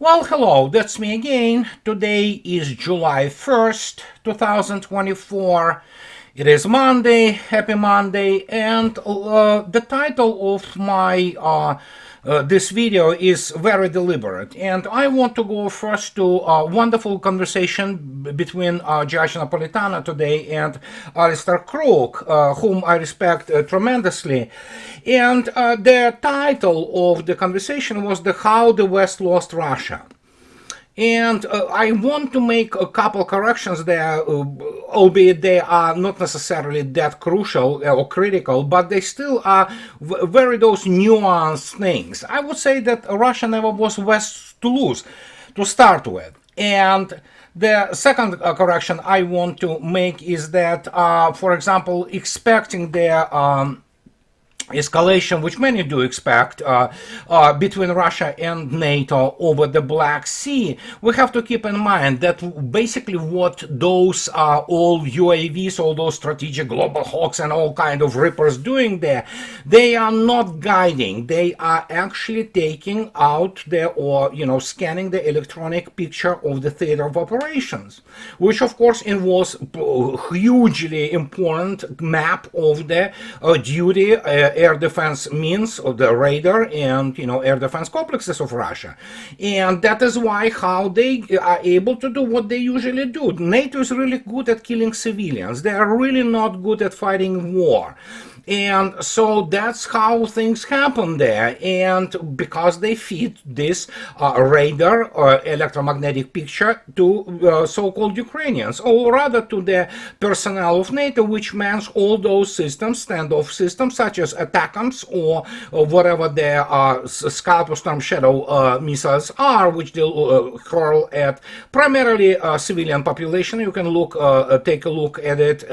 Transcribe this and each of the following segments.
Well, hello, that's me again. Today is July 1st, 2024. It is Monday, happy Monday, and the title of my this video is very deliberate. And I want to go first to a wonderful conversation between Judge Napolitano today and Alistair Crook, whom I respect tremendously. And the title of the conversation was How the West Lost Russia. And I want to make a couple corrections there, albeit they are not necessarily that crucial or critical, but they still are very those nuanced things. I would say that Russia never was West to lose, to start with. And the second correction I want to make is that, for example, expecting the escalation, which many do expect, between Russia and NATO over the Black Sea, we have to keep in mind that basically what those all UAVs, all those strategic global hawks and all kind of rippers doing there, they are not guiding. They are actually taking out the, or, scanning the electronic picture of the theater of operations, which of course involves hugely important map of the duty air defense means of the radar and air defense complexes of Russia. And that is why how they are able to do what they usually do. NATO is really good at killing civilians. They are really not good at fighting war. And so that's how things happen there. And because they feed this radar electromagnetic picture to so-called Ukrainians, or rather to the personnel of NATO, which mans all those systems, standoff systems, such as ATACMS or whatever their Scalp or Storm Shadow missiles are, which they'll hurl at primarily civilian population. You can take a look at it.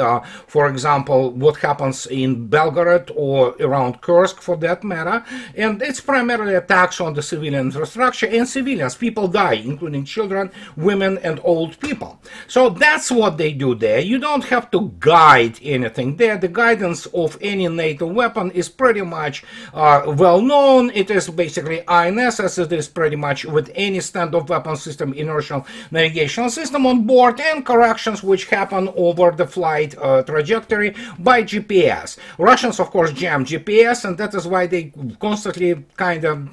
For example, what happens in Belgorod or around Kursk for that matter, and it's primarily attacks on the civilian infrastructure and civilians. People die, including children, women, and old people. So that's what they do there. You don't have to guide anything there. The guidance of any NATO weapon is pretty much well known. It is basically INS, as it is pretty much with any standoff weapon system, inertial navigational system on board, and corrections which happen over the flight trajectory by GPS. Russians, of course, jam GPS, and that is why they constantly kind of,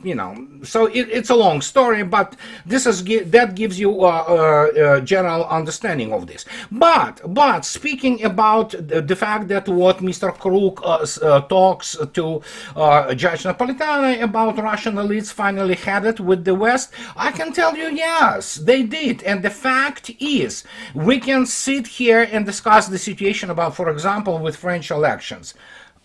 so it's a long story, but that gives you a general understanding of this. But speaking about the fact that what Mr. Crook talks to Judge Napolitano about Russian elites finally had it with the West, I can tell you, yes, they did. And the fact is, we can sit here and discuss the situation about, for example, with French elections.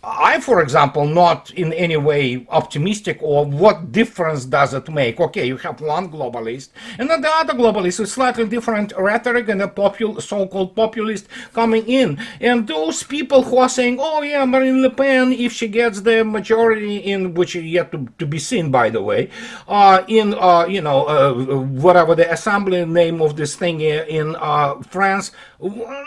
I, for example, not in any way optimistic, or what difference does it make? Okay, you have one globalist, and then the other globalist with slightly different rhetoric and a so-called populist coming in. And those people who are saying, oh yeah, Marine Le Pen, if she gets the majority in, which is yet to be seen, by the way, in, whatever the assembly name of this thing in France,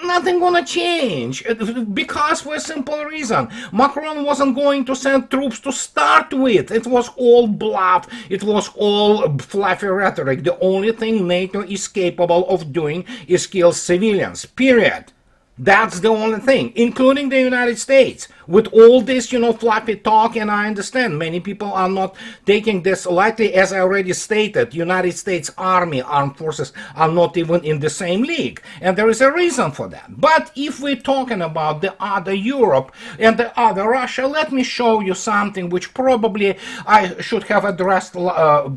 nothing gonna change. Because for a simple reason. Macron wasn't going to send troops to start with. It was all bluff. It was all fluffy rhetoric. The only thing NATO is capable of doing is kill civilians. Period. That's the only thing, including the United States. With all this, fluffy talk, and I understand many people are not taking this lightly, as I already stated. United States Army, armed forces are not even in the same league. And there is a reason for that. But if we're talking about the other Europe and the other Russia, let me show you something which probably I should have addressed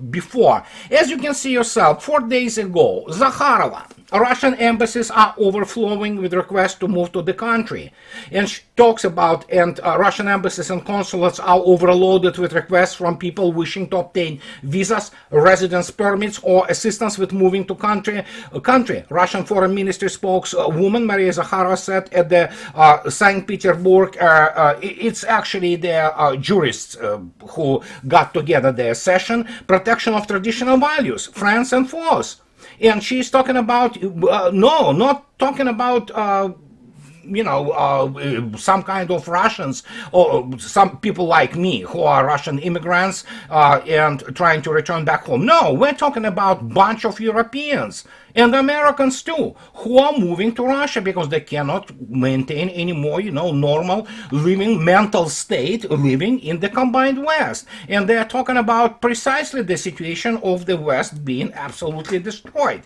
before. As you can see yourself, 4 days ago, Zakharova, Russian embassies are overflowing with requests to move to the country. And she talks about, and Russian embassies and consulates are overloaded with requests from people wishing to obtain visas, residence permits, or assistance with moving to country. Russian Foreign Ministry spokeswoman Maria Zakharova said at the St. Petersburg, it's actually the jurists who got together their session, protection of traditional values, friends and foes. And she's talking about, no, not talking about some kind of Russians or some people like me who are Russian immigrants and trying to return back home. No, we're talking about bunch of Europeans and Americans too, who are moving to Russia because they cannot maintain any more, normal living mental state living in the combined West. And they are talking about precisely the situation of the West being absolutely destroyed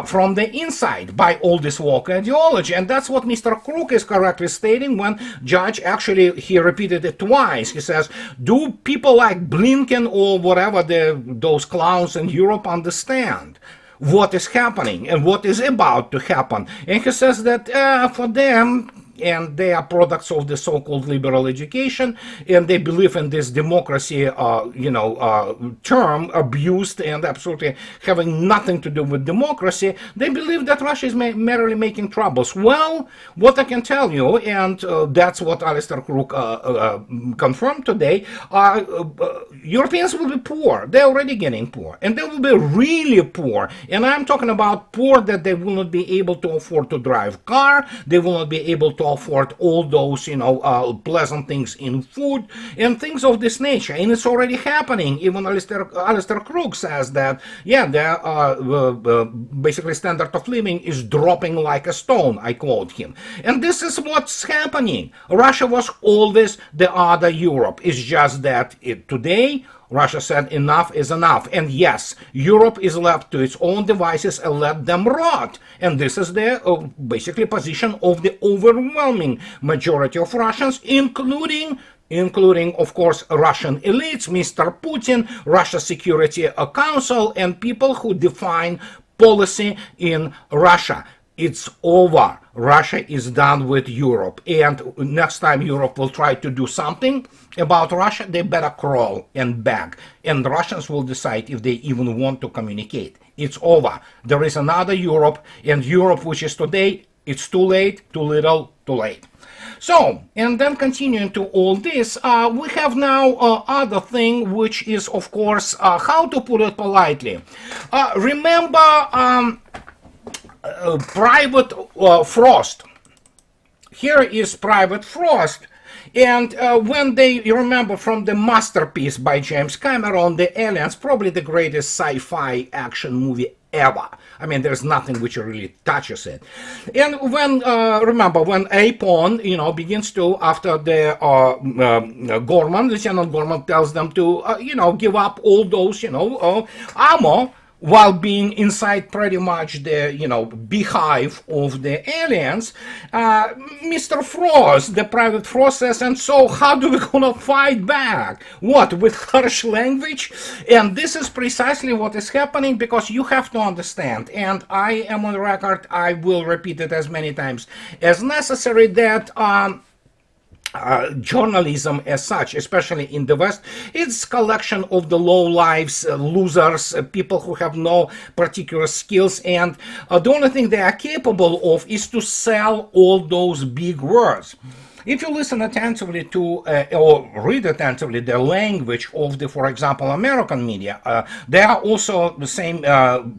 from the inside by all this woke ideology. And that's what Mr. Crook is correctly stating when Judge actually, he repeated it twice. He says, do people like Blinken or whatever those clowns in Europe understand what is happening and what is about to happen? And he says that for them, and they are products of the so-called liberal education, and they believe in this democracy, term abused and absolutely having nothing to do with democracy. They believe that Russia is merely making troubles. Well, what I can tell you, and that's what Alistair Crook confirmed today, Europeans will be poor. They're already getting poor, and they will be really poor. And I'm talking about poor that they will not be able to afford to drive a car. They will not be able to afford all those, pleasant things in food and things of this nature. And it's already happening. Even Alistair Crook says that, their basically standard of living is dropping like a stone, I quote him. And this is what's happening. Russia was always the other Europe. It's just that today, Russia said enough is enough. And yes, Europe is left to its own devices and let them rot. And this is the basically position of the overwhelming majority of Russians, including, of course, Russian elites, Mr. Putin, Russia Security Council, and people who define policy in Russia. It's over. Russia is done with Europe. And next time Europe will try to do something about Russia, they better crawl and beg. And the Russians will decide if they even want to communicate. It's over. There is another Europe, and Europe, which is today, it's too late, too little, too late. So, and then continuing to all this, we have now other thing, which is, of course, how to put it politely. Remember Private Frost. Here is Private Frost. And when you remember from the masterpiece by James Cameron, The Aliens, probably the greatest sci-fi action movie ever. I mean, there's nothing which really touches it. And when, remember, when Apon, begins to, after the Lieutenant Gorman tells them to, give up all those, armor, while being inside pretty much the, beehive of the aliens, Mr. Frost, the Private Frost says, and so how do we gonna fight back? What, with harsh language? And this is precisely what is happening, because you have to understand, and I am on record, I will repeat it as many times as necessary, that journalism as such, especially in the West, it's collection of the low lives, losers, people who have no particular skills, and the only thing they are capable of is to sell all those big words. If you listen attentively to or read attentively the language of the, for example, American media, they are also the same,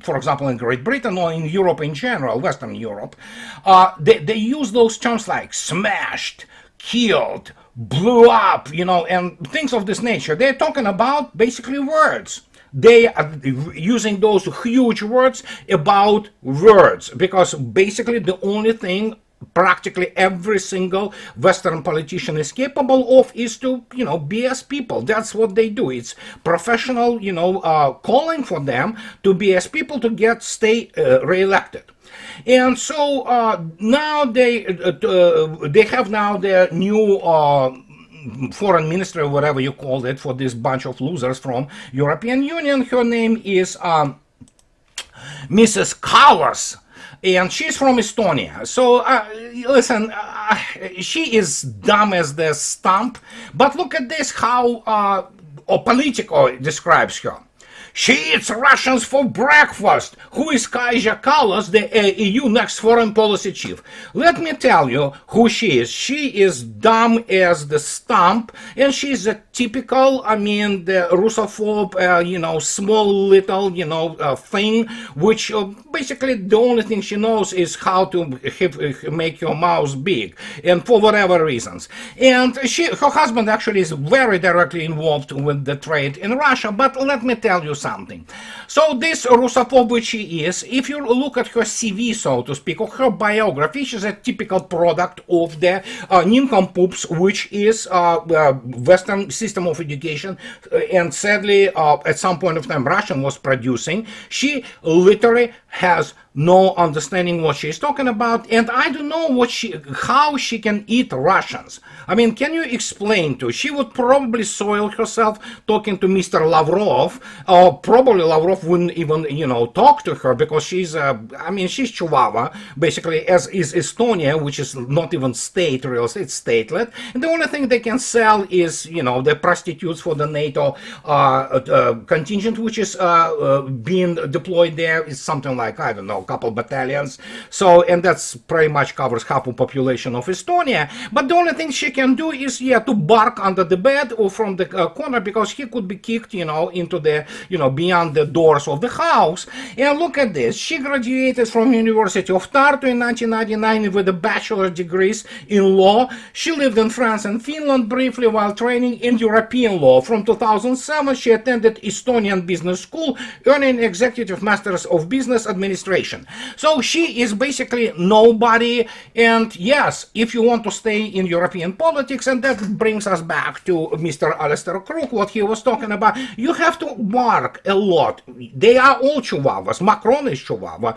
for example, in Great Britain or in Europe in general, Western Europe, they use those terms like smashed, killed, blew up, and things of this nature. They're talking about basically words. They are using those huge words about words, because basically the only thing practically every single Western politician is capable of is to, BS people. That's what they do. It's professional, calling for them to BS people to stay re-elected. And so now they have now their new foreign minister, or whatever you call it, for this bunch of losers from European Union. Her name is Mrs. Callas. And she's from Estonia. So, listen, she is dumb as the stump. But look at this, how Politico describes her. She eats Russians for breakfast. Who is Kaja Kallas, the EU next foreign policy chief? Let me tell you who she is. She is dumb as the stump, and she's a typical, the Russophobe, small little, thing, which basically the only thing she knows is how to make your mouth big, and for whatever reasons. And her husband actually is very directly involved with the trade in Russia, but let me tell you something. So this Russophobe which she is, if you look at her CV, so to speak, or her biography, she's a typical product of the nincompoops, which is Western system of education, and sadly, at some point of time, Russian was producing. She literally has no understanding what she's talking about, and I don't know how she can eat Russians. Can you explain to? She would probably soil herself talking to Mr. Lavrov, or probably Lavrov wouldn't even, talk to her, because she's Chihuahua, basically, as is Estonia, which is not even real estate, statelet, and the only thing they can sell is, the prostitutes for the NATO contingent, which is being deployed there, is something like, I don't know, a couple battalions. So, and that's pretty much covers half the population of Estonia. But the only thing she can do is, to bark under the bed or from the corner, because he could be kicked, into the, beyond the doors of the house. And look at this. She graduated from University of Tartu in 1999 with a bachelor's degrees in law. She lived in France and Finland briefly while training in European law. From 2007, she attended Estonian Business School, earning Executive Masters of Business Administration. So she is basically nobody. And yes, if you want to stay in European politics, and that brings us back to Mr. Alistair Crook, what he was talking about, you have to bark a lot. They are all Chihuahuas. Macron is Chihuahua.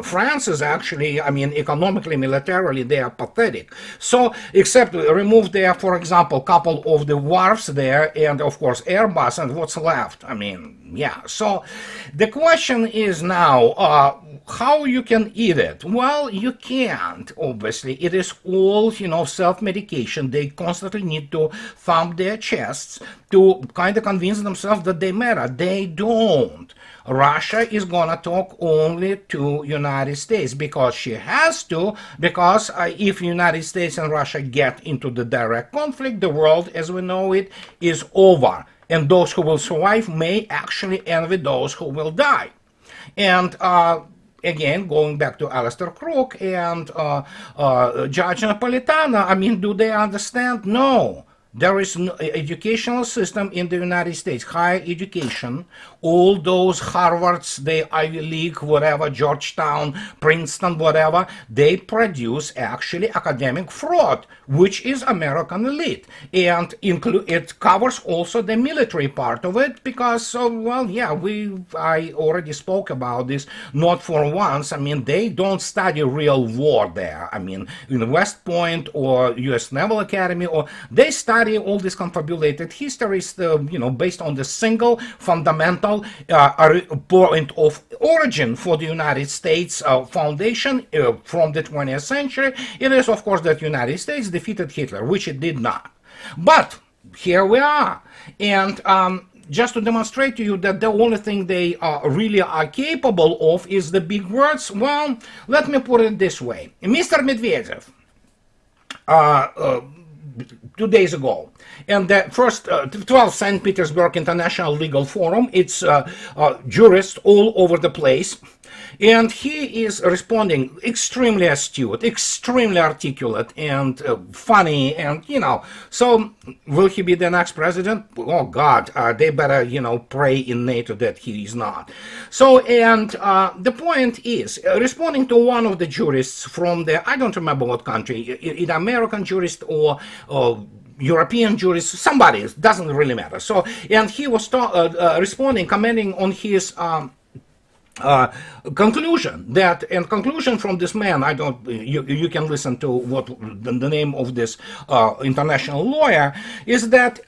France is actually, economically, militarily, they are pathetic. So, except remove there, for example, couple of the wharfs there, and of course Airbus, and what's left? So the question is now, how you can eat it? Well, you can't, obviously. It is all, self-medication. They constantly need to thump their chests to kind of convince themselves that they matter. They don't. Russia is gonna talk only to United States because she has to, because if United States and Russia get into the direct conflict, the world as we know it is over. And those who will survive may actually envy those who will die. And again, going back to Alistair Crook and Judge Napolitano, do they understand? No. There is no educational system in the United States, higher education, all those Harvards, the Ivy League, whatever, Georgetown, Princeton, whatever, they produce actually academic fraud, which is American elite. And it covers also the military part of it because, I already spoke about this, not for once. They don't study real war there. In West Point or U.S. Naval Academy, or they study all these confabulated histories, based on the single fundamental point of origin for the United States foundation from the 20th century. It is, of course, that United States defeated Hitler, which it did not. But here we are. And just to demonstrate to you that the only thing they really are capable of is the big words, well, let me put it this way. Mr. Medvedev, 2 days ago, and the first 12 St. Petersburg International Legal Forum, it's jurists all over the place, and he is responding extremely astute, extremely articulate, and funny, and so will he be the next president? Oh God, they better pray in NATO that he is not. So, and the point is, responding to one of the jurists from the, I don't remember what country, either American jurist or European jurist, somebody, it doesn't really matter. So, and he was responding, commenting on his conclusion from this man. I don't, you can listen to what the name of this international lawyer is, that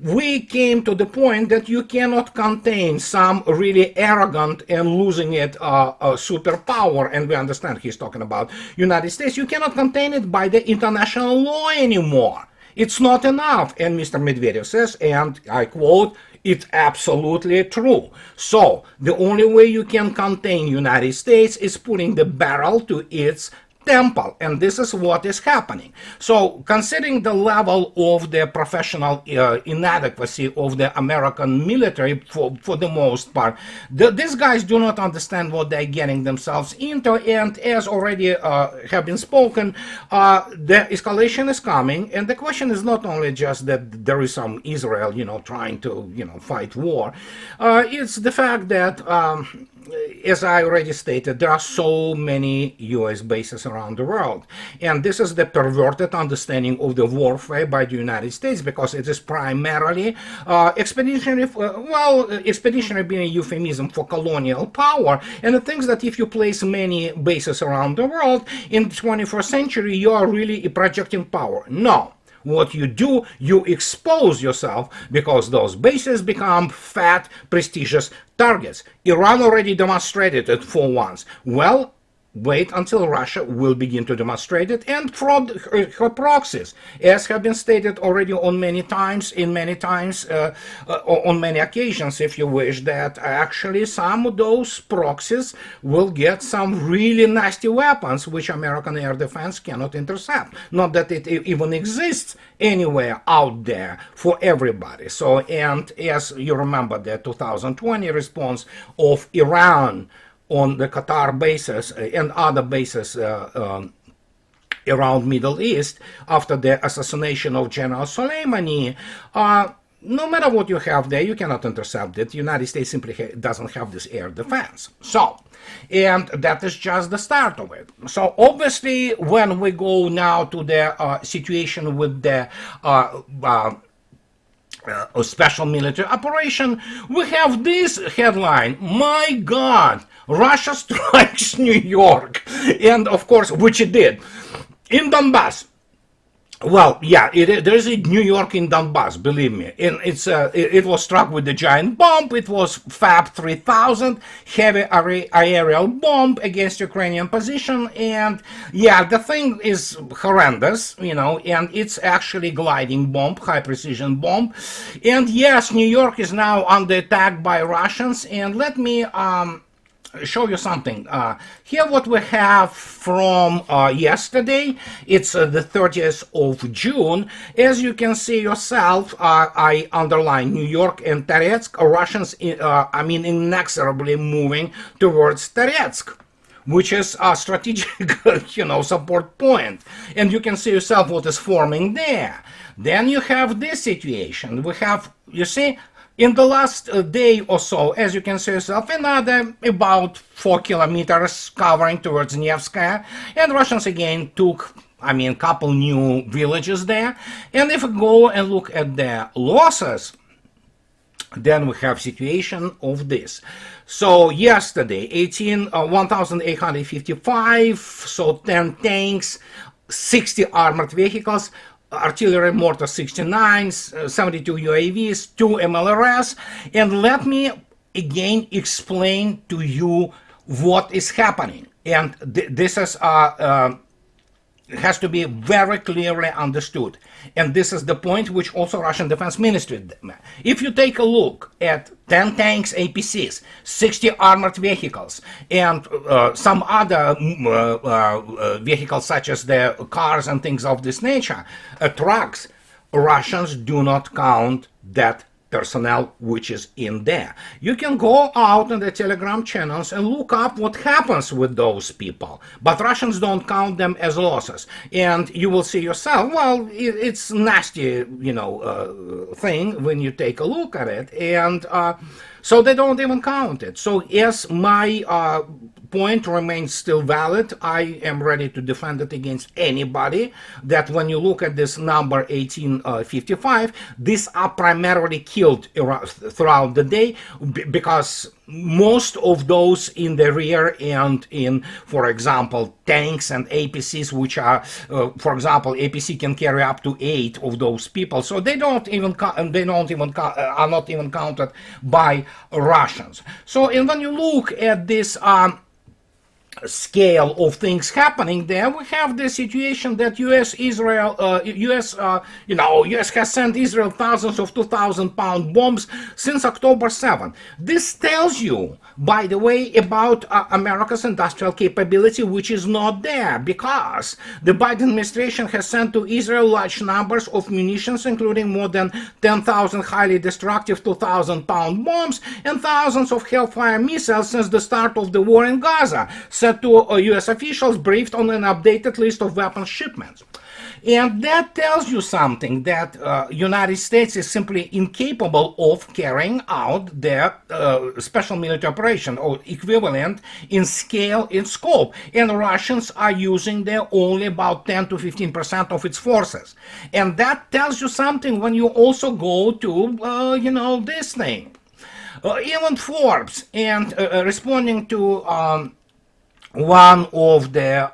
we came to the point that you cannot contain some really arrogant and losing it superpower, and we understand he's talking about United States. You cannot contain it by the international law anymore. It's not enough. And Mr. Medvedev says, and I quote, It's absolutely true. So the only way you can contain United States is putting the barrel to its temple, and this is what is happening. So considering the level of the professional inadequacy of the American military for the most part, these guys do not understand what they're getting themselves into, and as already have been spoken, the escalation is coming, and the question is not only just that there is some Israel, trying to, fight war. It's the fact that as I already stated, there are so many US bases around the world. And this is the perverted understanding of the warfare by the United States, because it is primarily expeditionary, expeditionary being a euphemism for colonial power. And it thinks that if you place many bases around the world in the 21st century, you are really projecting power. No. What you do, you expose yourself, because those bases become fat, prestigious targets. Iran already demonstrated it for once. Well, wait until Russia will begin to demonstrate it, and fraud her proxies, as have been stated already on many occasions, if you wish, that actually some of those proxies will get some really nasty weapons which American air defense cannot intercept. Not that it even exists anywhere out there for everybody. So, and as you remember, the 2020 response of Iran on the Qatar bases and other bases around Middle East after the assassination of General Soleimani, no matter what you have there, you cannot intercept it. The United States simply doesn't have this air defense. So, and that is just the start of it. So obviously, when we go now to the situation with the a special military operation, we have this headline: my God, Russia strikes New York. And of course, which it did in Donbass. Well, yeah, there's a New York in Donbass, believe me. And it was struck with the giant bomb. It was FAB 3000, heavy aerial bomb against Ukrainian position. And yeah, the thing is horrendous, and it's actually gliding bomb, high precision bomb. And yes, New York is now under attack by Russians. And let me show you something. Here what we have from yesterday. It's the 30th of June. As you can see yourself, I underline New York and Toretsk. Russians, inexorably moving towards Toretsk, which is a strategic, support point. And you can see yourself what is forming there. Then you have this situation. We have, you see, in the last day or so, as you can see yourself, another about 4 kilometers covering towards Nevskaya, and Russians again took, a couple new villages there. And if we go and look at the losses, then we have situation of this. So yesterday, 1,855, so 10 tanks, 60 armored vehicles, artillery mortar 69, 72 UAVs, 2 MLRS. And let me again explain to you what is happening. And this is has to be very clearly understood. And this is the point which also Russian Defense Ministry. If you take a look at 10 tanks, APCs, 60 armored vehicles, and some other vehicles such as the cars and things of this nature, trucks, Russians do not count that personnel which is in there. You can go out in the Telegram channels and look up what happens with those people, but Russians don't count them as losses. And you will see yourself, well, it's nasty, thing when you take a look at it. And so they don't even count it. So yes, my point remains still valid. I am ready to defend it against anybody, that when you look at this number 1855, these are primarily killed throughout the day, because most of those in the rear and in, for example, tanks and APCs, which are, for example, APC can carry up to 8 of those people, so they are not even counted by Russians. So, and when you look at this scale of things happening there, we have the situation that U.S. has sent Israel thousands of 2,000-pound bombs since October 7th. This tells you, by the way, about America's industrial capability, which is not there, because the Biden administration has sent to Israel large numbers of munitions, including more than 10,000 highly destructive 2,000-pound bombs and thousands of Hellfire missiles since the start of the war in Gaza, said to U.S. officials briefed on an updated list of weapons shipments. And that tells you something, that United States is simply incapable of carrying out their special military operation or equivalent in scale, in scope. And the Russians are using there only about 10 to 15% of its forces. And that tells you something when you also go to, this thing. Even Forbes, and responding to one of the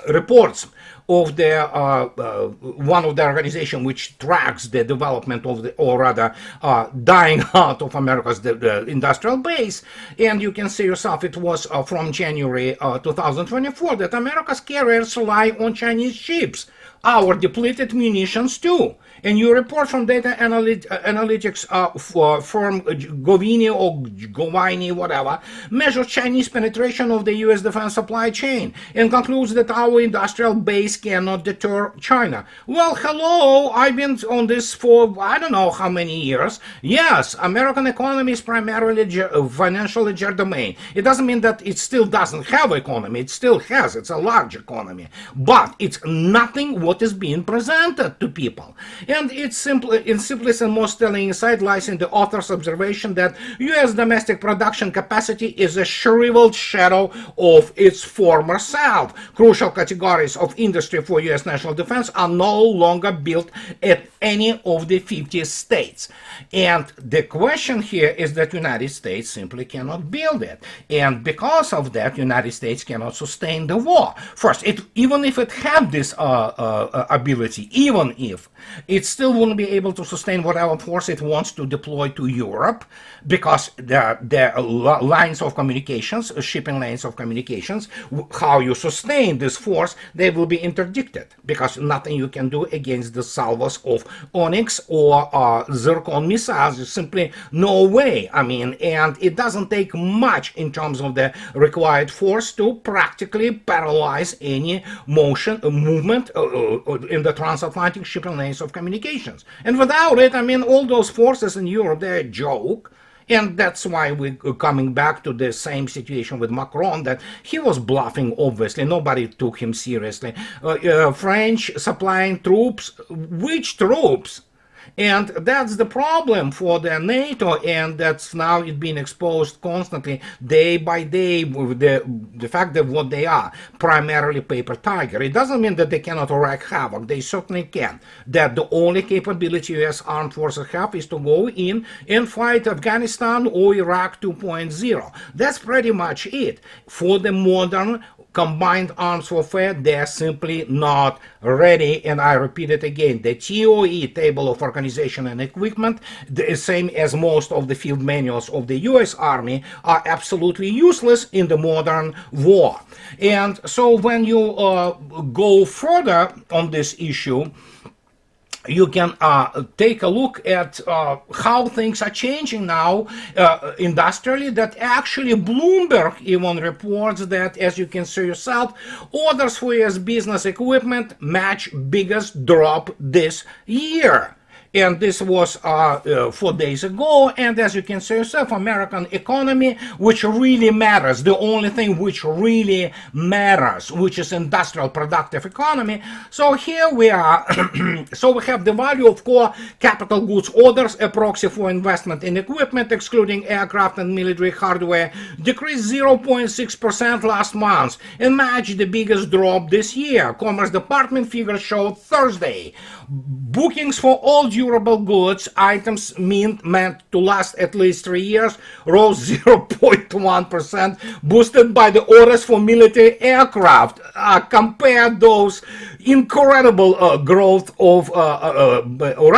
reports of one of the organization which tracks the development of or rather dying out of America's the industrial base, and you can see yourself it was from January 2024 that America's carriers rely on Chinese ships, our depleted munitions too. A new report from data analytics firm Govini or Govini, whatever, measures Chinese penetration of the U.S. defense supply chain and concludes that our industrial base cannot deter China. Well, hello, I've been on this for I don't know how many years. Yes, American economy is primarily financial ledger domain. It doesn't mean that it still doesn't have economy. It still has. It's a large economy. But it's nothing what is being presented to people. And it's simplest and most telling insight lies in the author's observation that U.S. domestic production capacity is a shriveled shadow of its former self. Crucial categories of industry for U.S. national defense are no longer built at any of the 50 states. And the question here is that United States simply cannot build it. And because of that, United States cannot sustain the war. First, even if it had this ability, even if, it still wouldn't be able to sustain whatever force it wants to deploy to Europe, because the lines of communications, shipping lanes of communications, how you sustain this force, they will be interdicted, because nothing you can do against the salvos of Onyx or Zircon missiles. There's simply no way. I mean, and it doesn't take much in terms of the required force to practically paralyze any movement in the transatlantic shipping lanes of communications. And without it, I mean, all those forces in Europe, they're a joke. And that's why we're coming back to the same situation with Macron, that he was bluffing, obviously. Nobody took him seriously. French supplying troops. Which troops? And that's the problem for the NATO, and that's now it being exposed constantly, day by day, with the fact that what they are, primarily paper tiger. It doesn't mean that they cannot wreak havoc. They certainly can. That the only capability U.S. armed forces have is to go in and fight Afghanistan or Iraq 2.0. That's pretty much it. For the modern combined arms warfare, they're simply not ready. And I repeat it again, the TOE, table of organization and equipment, the same as most of the field manuals of the US Army, are absolutely useless in the modern war. And so when you go further on this issue, you can take a look at how things are changing now industrially, that actually Bloomberg even reports that, as you can see yourself, orders for US business equipment match biggest drop this year. And this was 4 days ago. And as you can see yourself, American economy, which really matters, the only thing which really matters, which is industrial productive economy. So here we are. So we have the value of core capital goods orders, a proxy for investment in equipment, excluding aircraft and military hardware, decreased 0.6% last month and matched the biggest drop this year. Commerce Department figures showed Thursday. Bookings for all durable goods, items meant to last at least 3 years, rose 0.1%, boosted by the orders for military aircraft. Compare those incredible growth of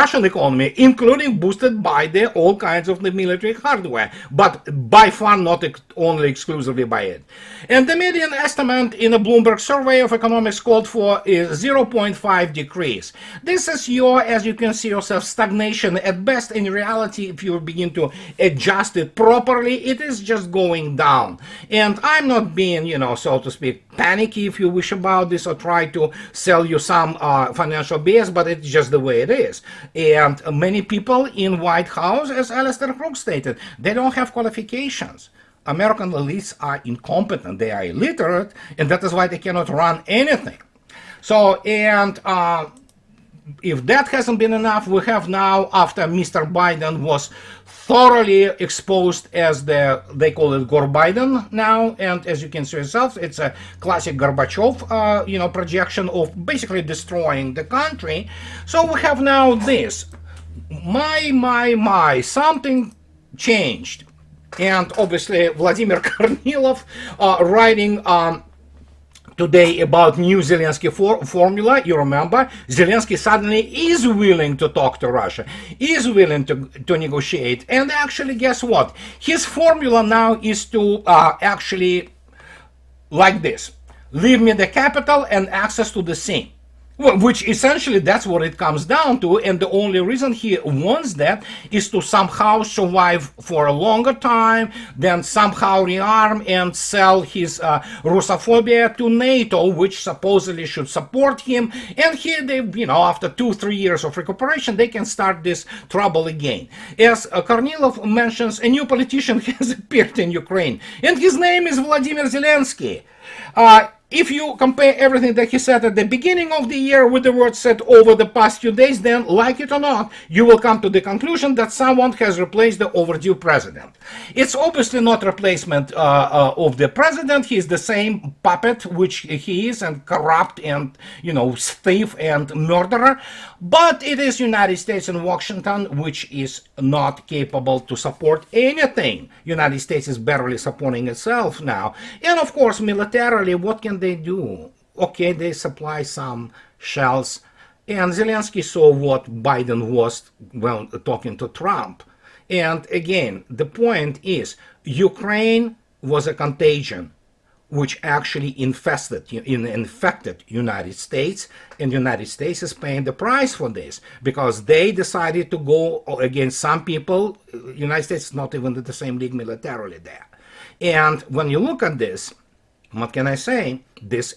Russian economy, including boosted by all kinds of the military hardware, but by far not only exclusively by it. And the median estimate in a Bloomberg survey of economics called for is 0.5 decrease. This is as you can see yourself, stagnation at best. In reality, if you begin to adjust it properly, it is just going down. And I'm not being, so to speak, panicky, if you wish, about this, or try to sell you some financial BS, but it's just the way it is. And many people in White House, as Alistair Crooks stated, they don't have qualifications. American elites are incompetent, they are illiterate, and that is why they cannot run anything. So, and if that hasn't been enough, we have now, after Mr. Biden was thoroughly exposed as they call it Gore Biden now, and as you can see yourself, it's a classic Gorbachev, projection of basically destroying the country. So we have now this, something changed. And obviously Vladimir Kornilov writing today about new Zelensky formula. You remember, Zelensky suddenly is willing to talk to Russia, is willing to negotiate. And actually, guess what? His formula now is to actually, like this, leave me the capital and access to the sea. Well, which essentially that's what it comes down to, and the only reason he wants that is to somehow survive for a longer time, then somehow rearm and sell his Russophobia to NATO, which supposedly should support him, and here they, after 2-3 years of recuperation, they can start this trouble again. As Kornilov mentions, a new politician has appeared in Ukraine, and his name is Vladimir Zelensky. If you compare everything that he said at the beginning of the year with the words said over the past few days, then, like it or not, you will come to the conclusion that someone has replaced the overdue president. It's obviously not replacement of the president. He is the same puppet, which he is, and corrupt and, thief and murderer. But it is United States and Washington, which is not capable to support anything. United States is barely supporting itself now. And of course, militarily, what can they do? Okay, they supply some shells. And Zelensky saw what Biden was talking to Trump. And again, the point is, Ukraine was a contagion which actually infected United States, and United States is paying the price for this because they decided to go against some people. United States is not even in the same league militarily there. And when you look at this, what can I say? This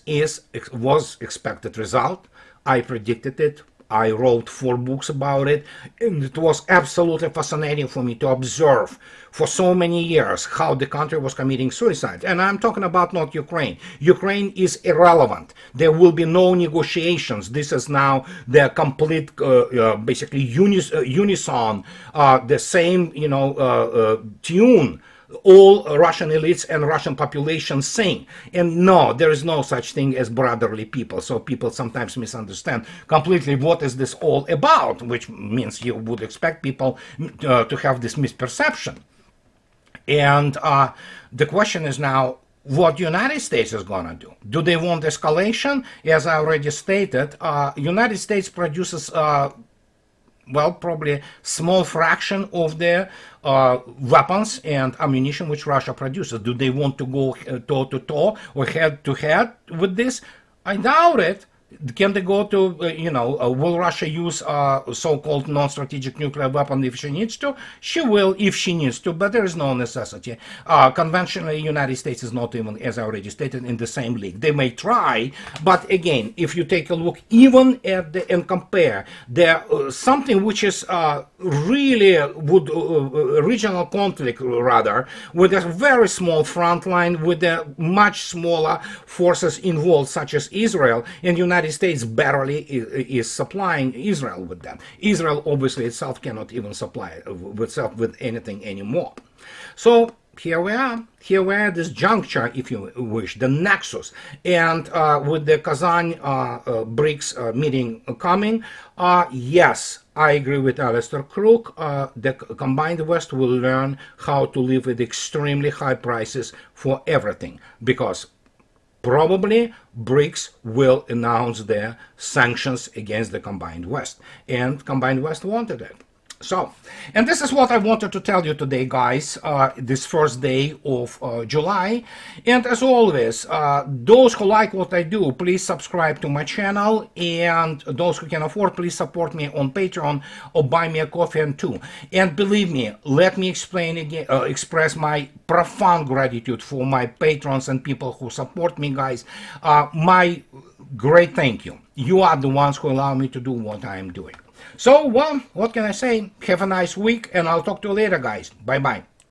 was expected result. I predicted it. I wrote 4 books about it, and it was absolutely fascinating for me to observe for so many years how the country was committing suicide. And I'm talking about not Ukraine. Ukraine is irrelevant. There will be no negotiations. This is now the complete, basically unison, the same, tune all Russian elites and Russian population sing. And no, there is no such thing as brotherly people. So people sometimes misunderstand completely what is this all about, which means you would expect people to have this misperception. And the question is now, what the United States is going to do? Do they want escalation? As I already stated, United States produces probably a small fraction of the weapons and ammunition which Russia produces. Do they want to go toe-to-toe or head-to-head with this? I doubt it. Can they go to, will Russia use so-called non-strategic nuclear weapon if she needs to? She will if she needs to, but there is no necessity. Conventionally, United States is not even, as I already stated, in the same league. They may try, but again, if you take a look even at and compare something which is really regional conflict rather, with a very small front line, with a much smaller forces involved, such as Israel, and United States barely is supplying Israel with them. Israel obviously itself cannot even supply itself with anything anymore. So here we are. Here we are at this juncture, if you wish, the nexus. And with the Kazan BRICS meeting coming, yes, I agree with Alistair Crook. The combined West will learn how to live with extremely high prices for everything, because probably BRICS will announce their sanctions against the combined West, and combined West wanted it. So, and this is what I wanted to tell you today, guys, this first day of July. And as always, those who like what I do, please subscribe to my channel. And those who can afford, please support me on Patreon or buy me a coffee and two. And believe me, let me explain again, express my profound gratitude for my patrons and people who support me, guys. My great thank you. You are the ones who allow me to do what I am doing. So, well, what can I say? Have a nice week, and I'll talk to you later, guys. Bye-bye.